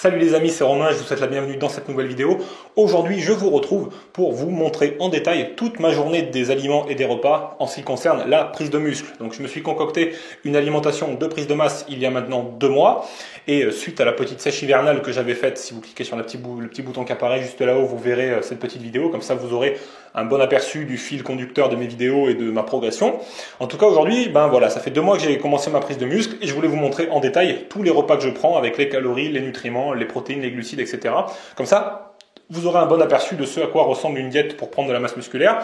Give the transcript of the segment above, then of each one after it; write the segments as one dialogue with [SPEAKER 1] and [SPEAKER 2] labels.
[SPEAKER 1] Salut les amis, c'est Romain, je vous souhaite la bienvenue dans cette nouvelle vidéo. Aujourd'hui, je vous retrouve pour vous montrer en détail toute ma journée des aliments et des repas en ce qui concerne la prise de muscle. Donc je me suis concocté une alimentation de prise de masse il y a maintenant 2 mois. Et suite à la petite sèche hivernale que j'avais faite, si vous cliquez sur le petit bouton qui apparaît juste là-haut, vous verrez cette petite vidéo. Comme ça, vous aurez un bon aperçu du fil conducteur de mes vidéos et de ma progression. En tout cas, aujourd'hui, voilà, ça fait 2 mois que j'ai commencé ma prise de muscle et je voulais vous montrer en détail tous les repas que je prends avec les calories, les nutriments, les protéines, les glucides, etc. Comme ça, vous aurez un bon aperçu de ce à quoi ressemble une diète pour prendre de la masse musculaire.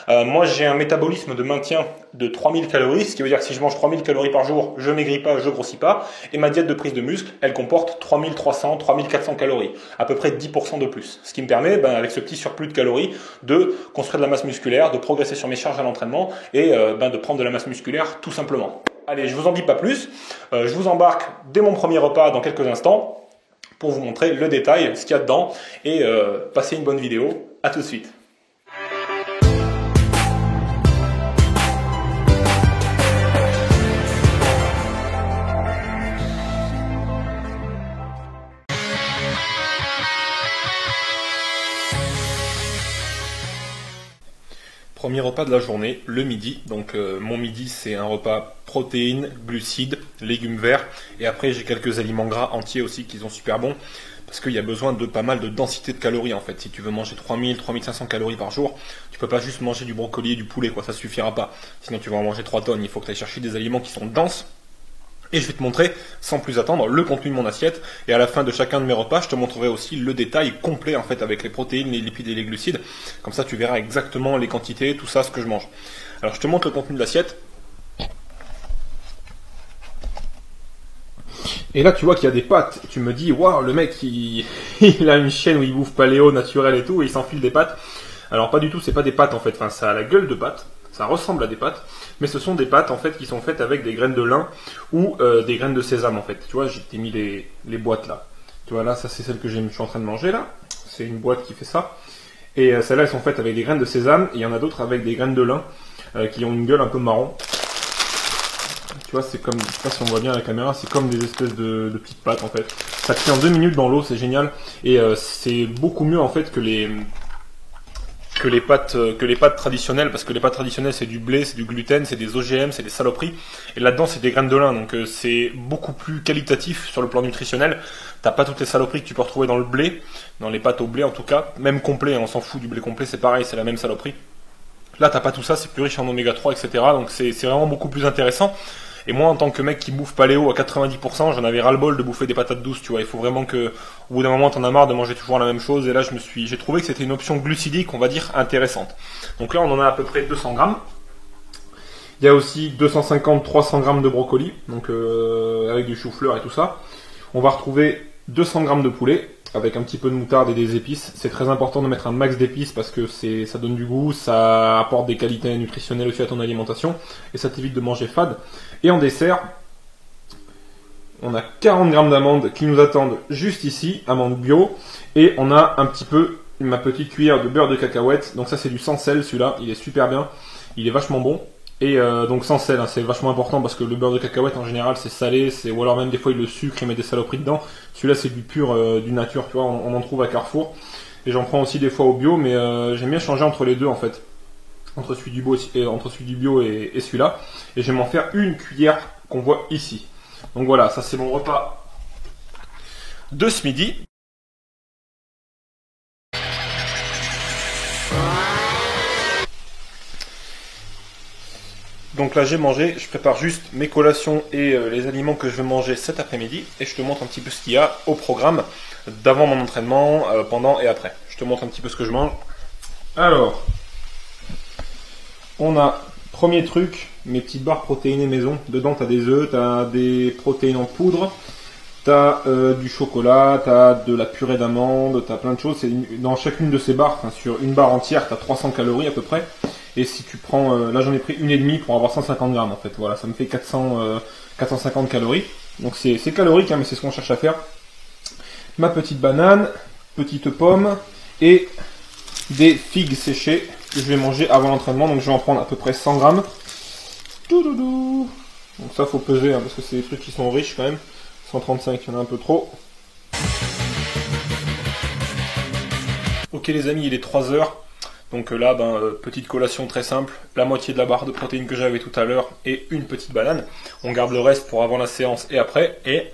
[SPEAKER 1] Moi, j'ai un métabolisme de maintien de 3000 calories, ce qui veut dire que si je mange 3000 calories par jour, je maigris pas, je grossis pas. Et ma diète de prise de muscle, elle comporte 3300, 3400 calories, à peu près 10% de plus. Ce qui me permet, avec ce petit surplus de calories, de construire de la masse musculaire, de progresser sur mes charges à l'entraînement et de prendre de la masse musculaire tout simplement. Allez, je vous en dis pas plus. Je vous embarque dès mon premier repas dans quelques instants pour vous montrer le détail, ce qu'il y a dedans, et passer une bonne vidéo. À tout de suite. Premier repas de la journée, le midi. Donc mon midi, c'est un repas protéines, glucides, légumes verts. Et après, j'ai quelques aliments gras entiers aussi qui sont super bons. Parce qu'il y a besoin de pas mal de densité de calories en fait. Si tu veux manger 3000, 3500 calories par jour, tu peux pas juste manger du brocoli et du poulet, quoi. Ça suffira pas. Sinon, tu vas en manger 3 tonnes. Il faut que tu ailles chercher des aliments qui sont denses. Et je vais te montrer, sans plus attendre, le contenu de mon assiette. Et à la fin de chacun de mes repas, je te montrerai aussi le détail complet, en fait, avec les protéines, les lipides et les glucides. Comme ça, tu verras exactement les quantités, tout ça, ce que je mange. Alors, je te montre le contenu de l'assiette. Et là, tu vois qu'il y a des pâtes. Tu me dis, waouh, le mec, il a une chaîne où il bouffe paléo, naturel et tout, et il s'enfile des pâtes. Alors, pas du tout, c'est pas des pâtes, en fait. Enfin, ça a la gueule de pâtes. Ça ressemble à des pâtes, mais ce sont des pâtes en fait qui sont faites avec des graines de lin ou des graines de sésame en fait. Tu vois, j'ai mis les boîtes là. Tu vois là, ça c'est celle que je suis en train de manger là. C'est une boîte qui fait ça. Et celles-là elles sont faites avec des graines de sésame. Et il y en a d'autres avec des graines de lin qui ont une gueule un peu marron. Tu vois, c'est comme, je sais pas si on voit bien à la caméra, c'est comme des espèces de petites pâtes en fait. Ça tient 2 minutes dans l'eau, c'est génial. Et c'est beaucoup mieux en fait que les pâtes traditionnelles, parce que les pâtes traditionnelles c'est du blé, c'est du gluten, c'est des OGM, c'est des saloperies, et là-dedans c'est des graines de lin, donc c'est beaucoup plus qualitatif sur le plan nutritionnel. T'as pas toutes les saloperies que tu peux retrouver dans le blé, dans les pâtes au blé en tout cas, même complet, on s'en fout du blé complet, c'est pareil, c'est la même saloperie. Là t'as pas tout ça, c'est plus riche en oméga 3, etc. Donc c'est vraiment beaucoup plus intéressant. Et moi, en tant que mec qui bouffe paléo à 90%, j'en avais ras-le-bol de bouffer des patates douces, tu vois. Il faut vraiment que, au bout d'un moment, t'en as marre de manger toujours la même chose. Et là, j'ai trouvé que c'était une option glucidique, on va dire, intéressante. Donc là, on en a à peu près 200 grammes. Il y a aussi 250-300 grammes de brocoli, donc avec du chou-fleur et tout ça. On va retrouver 200 grammes de poulet, avec un petit peu de moutarde et des épices. C'est très important de mettre un max d'épices parce que ça donne du goût, ça apporte des qualités nutritionnelles aussi à ton alimentation et ça t'évite de manger fade. Et en dessert, on a 40 grammes d'amandes qui nous attendent juste ici, amandes bio, et on a un petit peu ma petite cuillère de beurre de cacahuète. Donc ça c'est du sans sel, celui-là, il est super bien, il est vachement bon. Et donc sans sel, hein, c'est vachement important parce que le beurre de cacahuète en général c'est salé, ou alors même des fois il le sucre, il met des saloperies dedans. Celui-là c'est du pur, du nature, tu vois, on en trouve à Carrefour. Et j'en prends aussi des fois au bio, mais j'aime bien changer entre les deux en fait. Entre celui du bio et celui-là. Et je vais m'en faire une cuillère qu'on voit ici. Donc voilà, ça c'est mon repas de ce midi. Donc là j'ai mangé, je prépare juste mes collations et les aliments que je vais manger cet après-midi et je te montre un petit peu ce qu'il y a au programme d'avant mon entraînement, pendant et après. Je te montre un petit peu ce que je mange. Alors, on a, premier truc, mes petites barres protéinées maison. Dedans tu as des œufs, tu as des protéines en poudre, tu as du chocolat, tu as de la purée d'amande, tu as plein de choses. Dans chacune de ces barres, sur une barre entière, tu as 300 calories à peu près. Et si tu prends, là j'en ai pris une et demie pour avoir 150 grammes en fait, voilà, ça me fait 450 calories. Donc c'est calorique, hein, mais c'est ce qu'on cherche à faire. Ma petite banane, petite pomme et des figues séchées que je vais manger avant l'entraînement. Donc je vais en prendre à peu près 100 grammes. Donc ça faut peser, hein, parce que c'est des trucs qui sont riches quand même. 135, il y en a un peu trop. Ok les amis, il est 3 heures. Donc là, petite collation très simple, la moitié de la barre de protéines que j'avais tout à l'heure et une petite banane. On garde le reste pour avant la séance et après. Et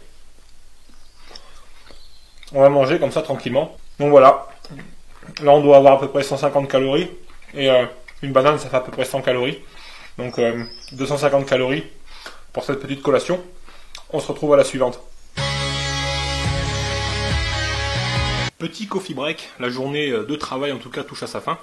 [SPEAKER 1] on va manger comme ça tranquillement. Donc voilà, là on doit avoir à peu près 150 calories. Et une banane, ça fait à peu près 100 calories. Donc 250 calories pour cette petite collation. On se retrouve à la suivante. Petit coffee break, la journée de travail en tout cas touche à sa fin.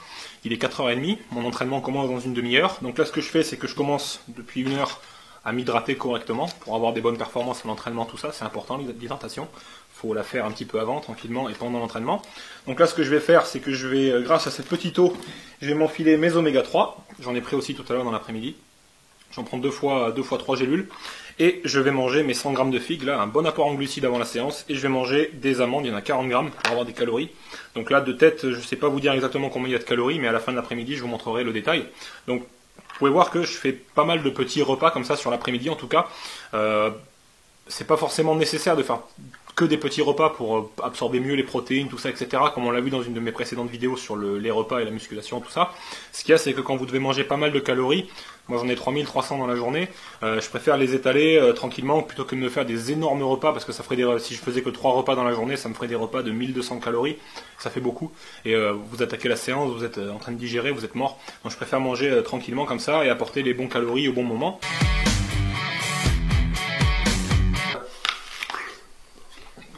[SPEAKER 1] Il est 4h30, mon entraînement commence dans une demi-heure. Donc là ce que je fais c'est que je commence depuis 1 heure à m'hydrater correctement pour avoir des bonnes performances à l'entraînement, tout ça c'est important l'hydratation. Il faut la faire un petit peu avant, tranquillement et pendant l'entraînement. Donc là ce que je vais faire c'est que je vais, grâce à cette petite eau, je vais m'enfiler mes oméga 3. J'en ai pris aussi tout à l'heure dans l'après-midi. J'en prends 2 fois 3 gélules. Et je vais manger mes 100 grammes de figues, là, un bon apport en glucides avant la séance. Et je vais manger des amandes, il y en a 40 grammes pour avoir des calories. Donc là, de tête, je ne sais pas vous dire exactement combien il y a de calories, mais à la fin de l'après-midi, je vous montrerai le détail. Donc, vous pouvez voir que je fais pas mal de petits repas comme ça sur l'après-midi, en tout cas. C'est pas forcément nécessaire de faire que des petits repas pour absorber mieux les protéines, tout ça, etc. Comme on l'a vu dans une de mes précédentes vidéos sur les repas et la musculation, tout ça. Ce qu'il y a, c'est que quand vous devez manger pas mal de calories, moi j'en ai 3300 dans la journée, je préfère les étaler tranquillement plutôt que de me faire des énormes repas, parce que ça ferait si je faisais que 3 repas dans la journée, ça me ferait des repas de 1200 calories, ça fait beaucoup. Et vous attaquez la séance, vous êtes en train de digérer, vous êtes mort. Donc je préfère manger tranquillement comme ça et apporter les bons calories au bon moment.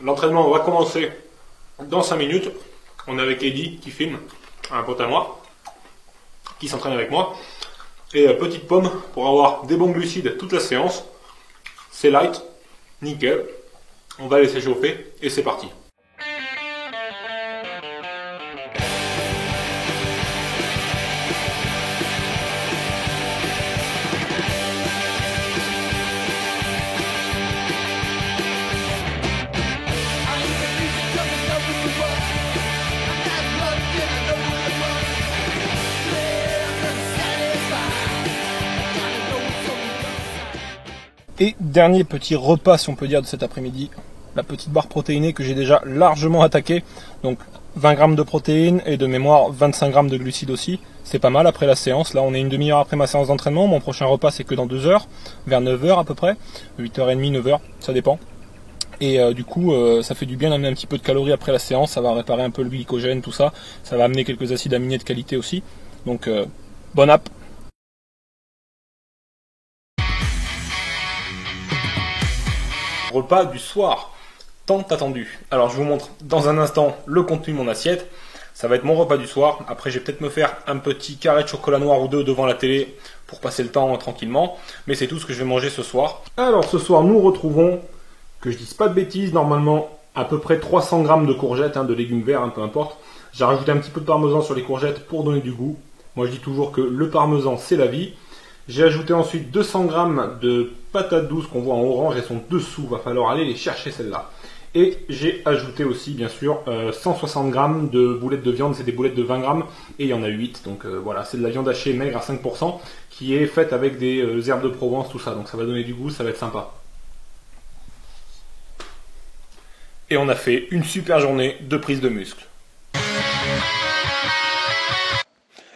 [SPEAKER 1] L'entraînement va commencer dans 5 minutes. On est avec Eddie qui filme, un pote à moi, qui s'entraîne avec moi. Et petite pomme pour avoir des bons glucides toute la séance. C'est light, nickel. On va laisser chauffer et c'est parti. Et dernier petit repas, si on peut dire, de cet après-midi, la petite barre protéinée que j'ai déjà largement attaquée. Donc 20 grammes de protéines et de mémoire 25 grammes de glucides aussi. C'est pas mal après la séance. Là on est une demi-heure après ma séance d'entraînement. Mon prochain repas c'est que dans 2 heures, vers 9h à peu près. 8h30, 9h, ça dépend. Et du coup ça fait du bien d'amener un petit peu de calories après la séance. Ça va réparer un peu le glycogène, tout ça. Ça va amener quelques acides aminés de qualité aussi. Donc bon app. Repas du soir, tant attendu. Alors je vous montre dans un instant le contenu de mon assiette. Ça va être mon repas du soir. Après je vais peut-être me faire un petit carré de chocolat noir ou deux devant la télé pour passer le temps tranquillement. Mais c'est tout ce que je vais manger ce soir. Alors ce soir nous retrouvons, que je dise pas de bêtises, normalement à peu près 300 grammes de courgettes, de légumes verts, peu importe. J'ai rajouté un petit peu de parmesan sur les courgettes pour donner du goût. Moi je dis toujours que le parmesan c'est la vie. J'ai ajouté ensuite 200 grammes de patates douces qu'on voit en orange, elles sont dessous, va falloir aller les chercher celles-là. Et j'ai ajouté aussi bien sûr 160 grammes de boulettes de viande, c'est des boulettes de 20 grammes et il y en a 8. Donc voilà, c'est de la viande hachée maigre à 5% qui est faite avec des herbes de Provence, tout ça. Donc ça va donner du goût, ça va être sympa. Et on a fait une super journée de prise de muscle.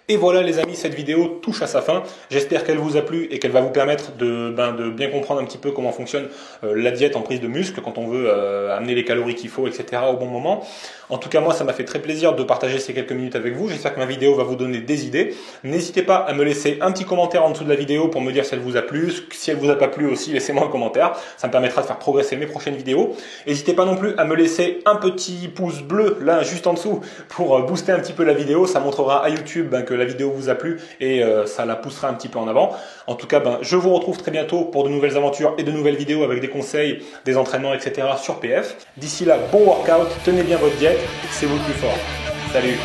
[SPEAKER 1] Et voilà les amis, cette vidéo touche à sa fin. J'espère qu'elle vous a plu et qu'elle va vous permettre de bien comprendre un petit peu comment fonctionne la diète en prise de muscle quand on veut amener les calories qu'il faut, etc. au bon moment. En tout cas, moi, ça m'a fait très plaisir de partager ces quelques minutes avec vous. J'espère que ma vidéo va vous donner des idées. N'hésitez pas à me laisser un petit commentaire en dessous de la vidéo pour me dire si elle vous a plu. Si elle vous a pas plu aussi, laissez-moi un commentaire. Ça me permettra de faire progresser mes prochaines vidéos. N'hésitez pas non plus à me laisser un petit pouce bleu, là, juste en dessous, pour booster un petit peu la vidéo. Ça montrera à YouTube que la vidéo vous a plu et ça la poussera un petit peu en avant. En tout cas, je vous retrouve très bientôt pour de nouvelles aventures et de nouvelles vidéos avec des conseils, des entraînements, etc. sur PF. D'ici là, bon workout, tenez bien votre diète, c'est vous le plus fort. Salut!